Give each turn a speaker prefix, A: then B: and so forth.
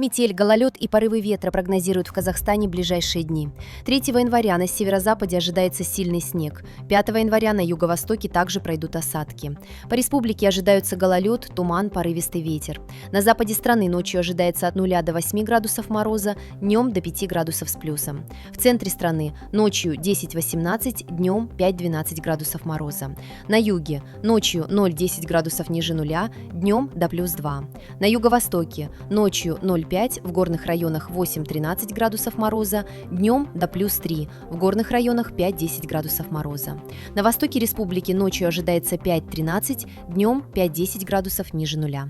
A: Метель, гололед и порывы ветра прогнозируют в Казахстане в ближайшие дни. 3 января на северо-западе ожидается сильный снег. 5 января на юго-востоке также пройдут осадки. По республике ожидаются гололед, туман, порывистый ветер. На западе страны ночью ожидается от 0 до 8 градусов мороза, днем до 5 градусов с плюсом. В центре страны ночью 10-18, днем 5-12 градусов мороза. На юге ночью 0-10 градусов ниже нуля, днем до плюс 2. На юго-востоке ночью 0,5, в горных районах 8-13 градусов мороза, днем до плюс 3, в горных районах 5-10 градусов мороза. На востоке республики ночью ожидается 5-13, днем 5-10 градусов ниже нуля.